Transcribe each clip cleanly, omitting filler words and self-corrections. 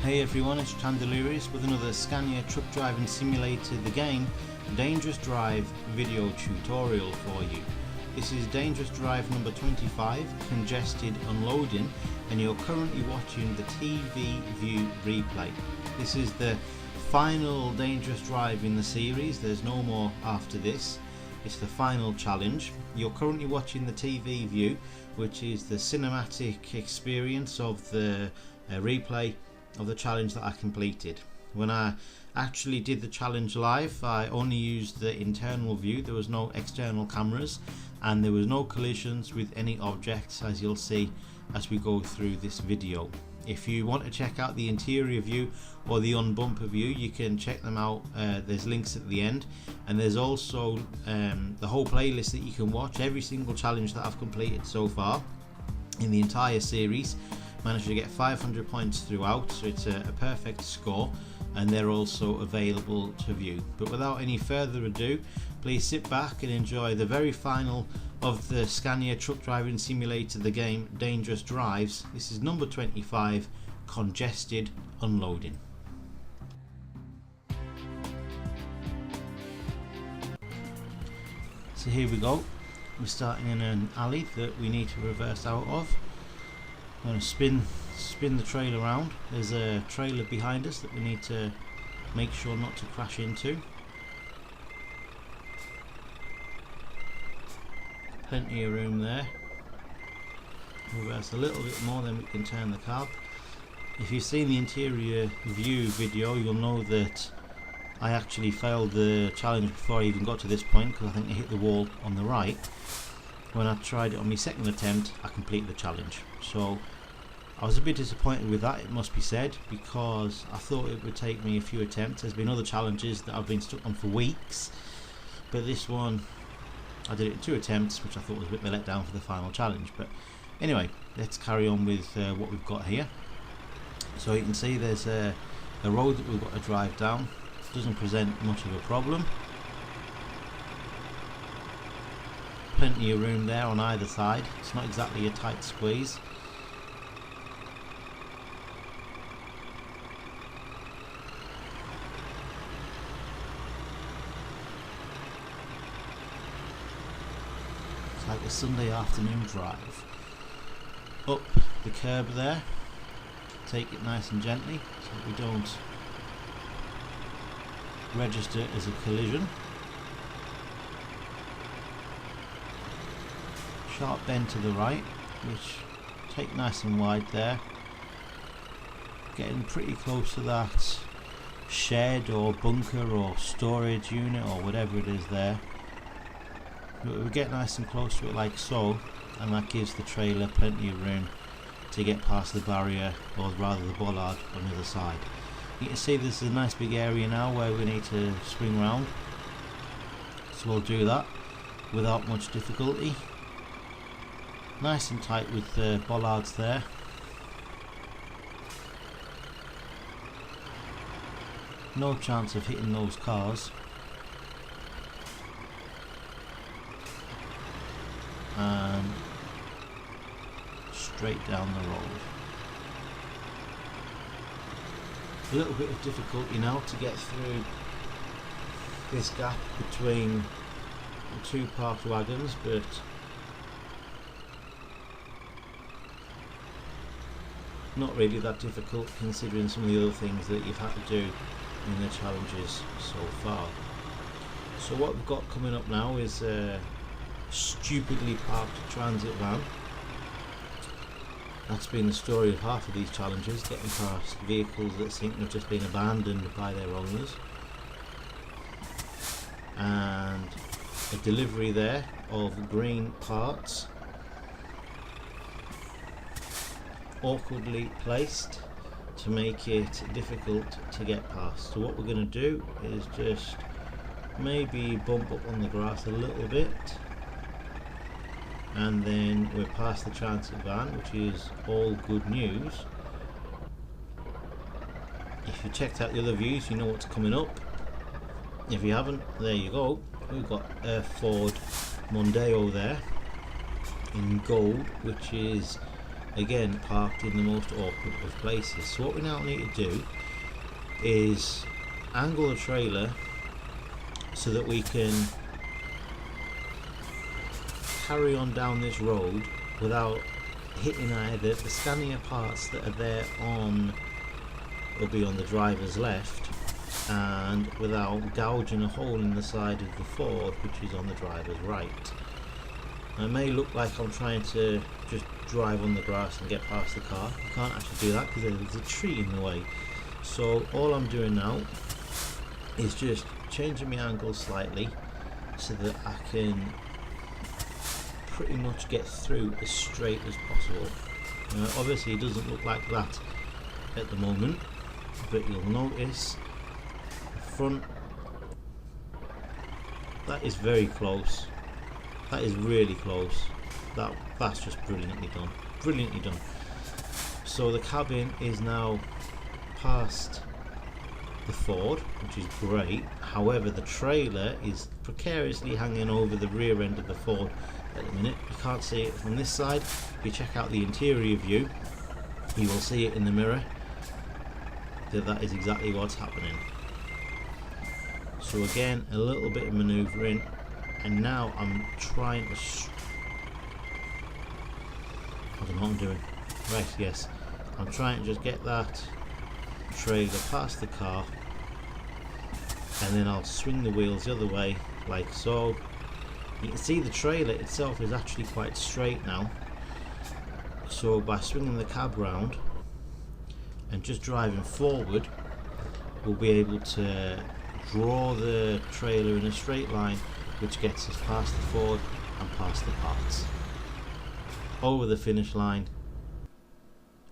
Hey everyone, it's Chandeliris with another Scania Truck Driving Simulator, the game Dangerous Drive video tutorial for you. This is Dangerous Drive number 25, Congested Unloading, and you're currently watching the TV view replay. This is the final Dangerous Drive in the series. There's no more after this. It's the final challenge. You're currently watching the TV view, which is the cinematic experience of the replay of the challenge that I completed. When I actually did the challenge live, I only used the internal view. There was no external cameras and there was no collisions with any objects, as you'll see as we go through this video. If you want to check out the interior view or the on bumper view, you can check them out. There's links at the end, and there's also the whole playlist that you can watch every single challenge that I've completed so far in the entire series. Managed to get 500 points throughout, so it's a perfect score, and they're also available to view. But without any further ado, please sit back and enjoy the very final of the Scania Truck Driving Simulator, the game Dangerous Drives. This is number 25, Congested Unloading. So here we go. We're starting in an alley that we need to reverse out of. I'm going to spin the trailer around. There's a trailer behind us that we need to make sure not to crash into. Plenty of room there. Reverse a little bit more, then we can turn the cab. If you've seen the interior view video, you'll know that I actually failed the challenge before I even got to this point, because I think I hit the wall on the right. When I tried it on my second attempt, I completed the challenge. So I was a bit disappointed with that, it must be said, because I thought it would take me a few attempts. There's been other challenges that I've been stuck on for weeks, but this one I did it in 2 attempts, which I thought was a bit of a letdown for the final challenge. But anyway, let's carry on with what we've got here. So you can see there's a road that we've got to drive down. It doesn't present much of a problem. Plenty of room there on either side. It's not exactly a tight squeeze. It's like a Sunday afternoon drive. Up the curb there. Take it nice and gently so we don't register as a collision. Sharp bend to the right, which take nice and wide there. Getting pretty close to that shed or bunker or storage unit or whatever it is there. But we get nice and close to it like so, and that gives the trailer plenty of room to get past the barrier, or rather the bollard, on the other side. You can see this is a nice big area now where we need to swing round, so we'll do that without much difficulty. Nice and tight with the bollards there. No chance of hitting those cars. And straight down the road. A little bit of difficulty now to get through this gap between the 2 parked wagons, but not really that difficult considering some of the other things that you've had to do in the challenges so far. So what we've got coming up now is a stupidly parked transit van. That's been the story of half of these challenges, getting past vehicles that seem to have just been abandoned by their owners. And a delivery there of green parts, awkwardly placed to make it difficult to get past. So what we're going to do is just maybe bump up on the grass a little bit, and then we're past the transit van, which is all good news. If you checked out the other views, you know what's coming up. If you haven't, there you go. We've got a Ford Mondeo there in gold, which is again parked in the most awkward of places. So what we now need to do is angle the trailer so that we can carry on down this road without hitting either the Scania parts that are there on, will be on the driver's left, and without gouging a hole in the side of the Ford which is on the driver's right. It may look like I'm trying to just drive on the grass and get past the car. You can't actually do that because there's a tree in the way. So all I'm doing now is just changing my angle slightly so that I can pretty much get through as straight as possible. Obviously it doesn't look like that at the moment, but you'll notice the front, that is very close. That is really close. That's just brilliantly done. Brilliantly done. So the cabin is now past the Ford, which is great. However, the trailer is precariously hanging over the rear end of the Ford at the minute. You can't see it from this side. If you check out the interior view, you will see it in the mirror that is exactly what's happening. So again, a little bit of manoeuvring, and now I'm trying to I don't know what I'm doing. Right, yes, I'm trying to just get that trailer past the car, and then I'll swing the wheels the other way like so. You can see the trailer itself is actually quite straight now, so by swinging the cab round and just driving forward, we'll be able to draw the trailer in a straight line, which gets us past the Ford and past the parts, over the finish line,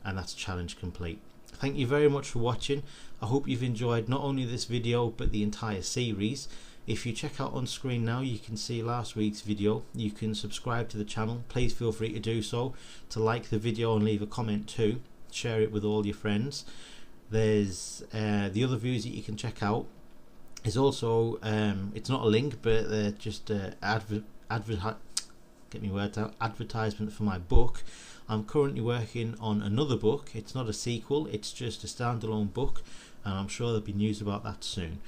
and that's challenge complete. Thank you very much for watching. I hope you've enjoyed not only this video but the entire series. If you check out on screen now, you can see last week's video. You can subscribe to the channel. Please feel free to do so, to like the video and leave a comment too. Share it with all your friends. There's the other views that you can check out. Is also it's not a link, but just advertisement for my book. I'm currently working on another book. It's not a sequel, it's just a standalone book, and I'm sure there'll be news about that soon.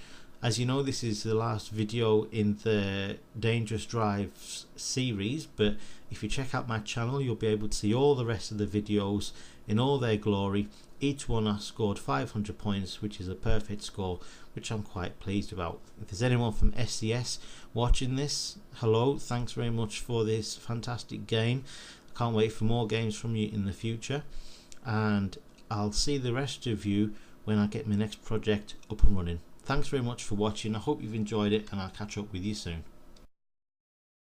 As you know, this is the last video in the Dangerous Drives series, but if you check out my channel, you'll be able to see all the rest of the videos in all their glory. Each one I scored 500 points, which is a perfect score, which I'm quite pleased about. If there's anyone from SCS watching this, hello, thanks very much for this fantastic game. I can't wait for more games from you in the future, and I'll see the rest of you when I get my next project up and running. Thanks very much for watching. I hope you've enjoyed it, and I'll catch up with you soon.